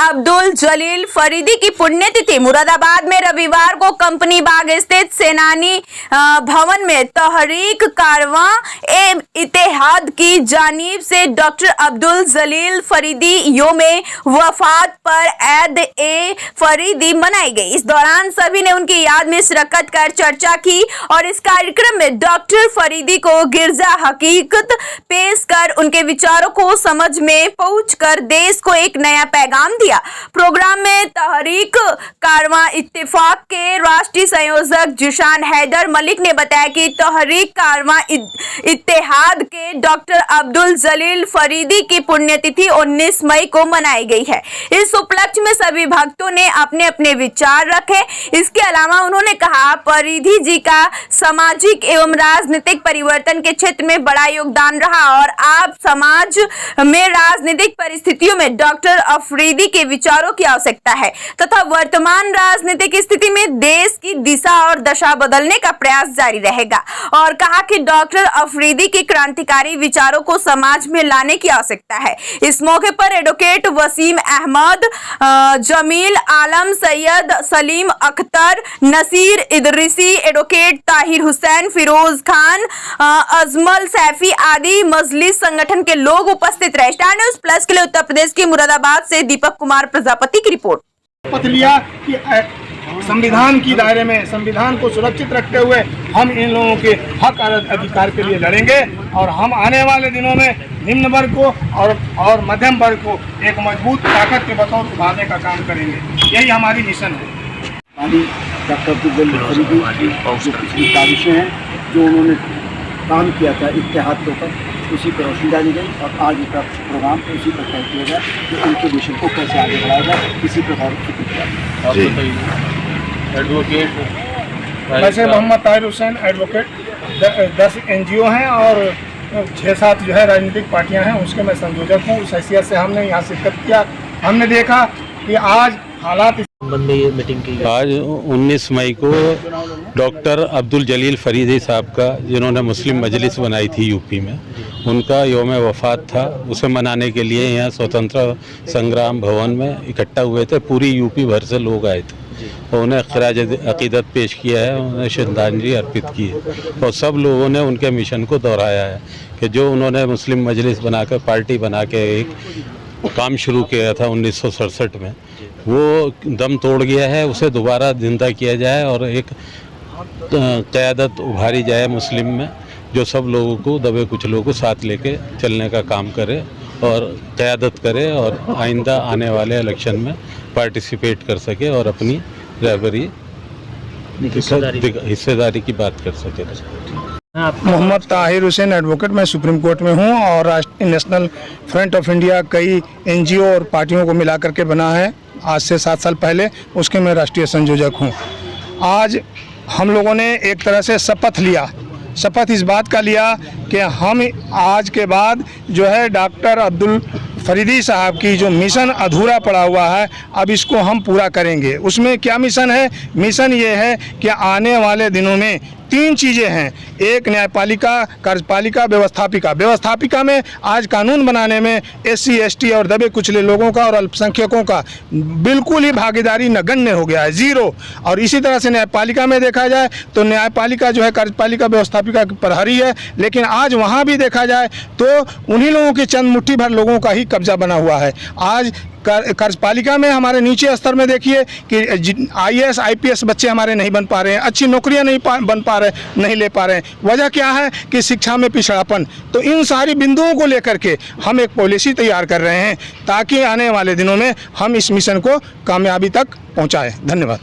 अब्दुल जलील फरीदी की पुण्यतिथि मुरादाबाद में रविवार को कंपनी बाग स्थित सेनानी भवन में तहरीक कारवां ए इत्तेहाद की जानिब से डॉक्टर अब्दुल जलील फरीदी योमे वफात पर ऐद ए फरीदी मनाई गई। इस दौरान सभी ने उनकी याद में शिरकत कर चर्चा की और इस कार्यक्रम में डॉक्टर फरीदी को गिरजा हकीकत पेश कर उनके विचारों को समझ में पहुंचकर देश को एक नया पैगाम दिया। प्रोग्राम में तहरीक कारवां इत्तेफाक के राष्ट्रीय संयोजक जिशान हैदर मलिक ने बताया कि तहरीक कारवां इत्तेहाद के डॉक्टर अब्दुल जलील फरीदी की पुण्यतिथि 19 मई को मनाई गई है। इस उपलक्ष्य में सभी भक्तों ने अपने अपने विचार रखे। इसके अलावा उन्होंने कहा, फरीदी जी का सामाजिक एवं राजनीतिक परिवर्तन के क्षेत्र में बड़ा योगदान रहा और आप समाज में राजनीतिक परिस्थितियों में डॉक्टर अफरीदी के विचारों की आवश्यकता है तथा वर्तमान राजनीतिक स्थिति में देश की दिशा और दशा बदलने का प्रयास जारी रहेगा और कहा कि डॉक्टर अफरीदी के क्रांतिकारी विचारों को समाज में लाने की आवश्यकता है। इस मौके पर एडवोकेट वसीम अहमद, जमील आलम, सैयद सलीम अख्तर, नसीर इदरीसी, एडवोकेट ताहिर हुसैन, फिरोज खान, अजमल सैफी आदि मजलिस संगठन के लोग उपस्थित रहे। स्टार न्यूज़ प्लस के लिए उत्तर प्रदेश के मुरादाबाद से दीपक कुमार प्रजापति की रिपोर्ट। शपथ लिया कि संविधान की दायरे में संविधान को सुरक्षित रखते हुए हम इन लोगों के हक और अधिकार के लिए लड़ेंगे और हम आने वाले दिनों में निम्न वर्ग को और मध्यम वर्ग को एक मजबूत ताकत के बतौर उभारने का काम करेंगे। यही हमारी मिशन है। डॉक्टर अब्दुल जलील फरीदी जो पिछली काविशें हैं जो उन्होंने काम किया था इत्तेहाद के ऊपर, उसी पर रोशनी डाली गई और आज का प्रोग्राम उसी पर तय किया गया कि उनके मिशन को कैसे आगे बढ़ाया जाए, इसी प्रकार फिक्र किया। एडवोकेट वैसे मोहम्मद ताहिर हुसैन एडवोकेट 10 NGO हैं और 6-7 जो है राजनीतिक पार्टियां हैं, उसके मैं संयोजक हूँ। उस हैसियत से हमने यहाँ शिरकत किया। हमने देखा कि आज हालात मीटिंग की आज 19 मई को डॉक्टर अब्दुल जलील फरीदी साहब का, जिन्होंने मुस्लिम मजलिस बनाई थी यूपी में, उनका यौम वफ़ात था। उसे मनाने के लिए यहाँ स्वतंत्र संग्राम भवन में इकट्ठा हुए थे। पूरी यूपी भर से लोग आए थे और उन्हें खिराज अक़ीदत पेश किया है, उन्हें श्रद्धांजलि अर्पित की है और सब लोगों ने उनके मिशन को दोहराया है कि जो उन्होंने मुस्लिम मजलिस बनाकर पार्टी बना के एक काम शुरू किया था 1967 में, वो दम तोड़ गया है। उसे दोबारा जिंदा किया जाए और एक क़यादत उभारी जाए मुस्लिम में, जो सब लोगों को, दबे कुछ लोगों को साथ लेके चलने का काम करे और क़यादत करे और आइंदा आने वाले इलेक्शन में पार्टिसिपेट कर सके और अपनी रहबरी हिस्सेदारी की बात कर सके। मोहम्मद ताहिर हुसैन एडवोकेट, मैं सुप्रीम कोर्ट में हूँ और राष्ट्रीय नेशनल फ्रंट ऑफ इंडिया कई NGO और पार्टियों को मिला करके बना है आज से 7 साल पहले, उसके मैं राष्ट्रीय संयोजक हूँ। आज हम लोगों ने एक तरह से शपथ लिया। शपथ इस बात का लिया कि हम आज के बाद जो है डॉक्टर अब्दुल फरीदी साहब की जो मिशन अधूरा पड़ा हुआ है, अब इसको हम पूरा करेंगे। उसमें क्या मिशन है? मिशन ये है कि आने वाले दिनों में 3 चीज़ें हैं। एक न्यायपालिका, कार्यपालिका, व्यवस्थापिका। व्यवस्थापिका में आज कानून बनाने में SC ST और दबे कुचले लोगों का और अल्पसंख्यकों का बिल्कुल ही भागीदारी नगण्य हो गया है, 0। और इसी तरह से न्यायपालिका में देखा जाए तो न्यायपालिका जो है कार्यपालिका व्यवस्थापिका की प्रहरी है, लेकिन आज वहाँ भी देखा जाए तो उन्हीं लोगों के चंद मुट्ठी भर लोगों का ही कब्जा बना हुआ है। आज कार्यपालिका में हमारे नीचे स्तर में देखिए कि IAS IPS बच्चे हमारे नहीं बन पा रहे हैं, अच्छी नौकरियां नहीं ले पा रहे हैं। वजह क्या है कि शिक्षा में पिछड़ापन। तो इन सारी बिंदुओं को लेकर के हम एक पॉलिसी तैयार कर रहे हैं ताकि आने वाले दिनों में हम इस मिशन को कामयाबी तक पहुंचाएं। धन्यवाद।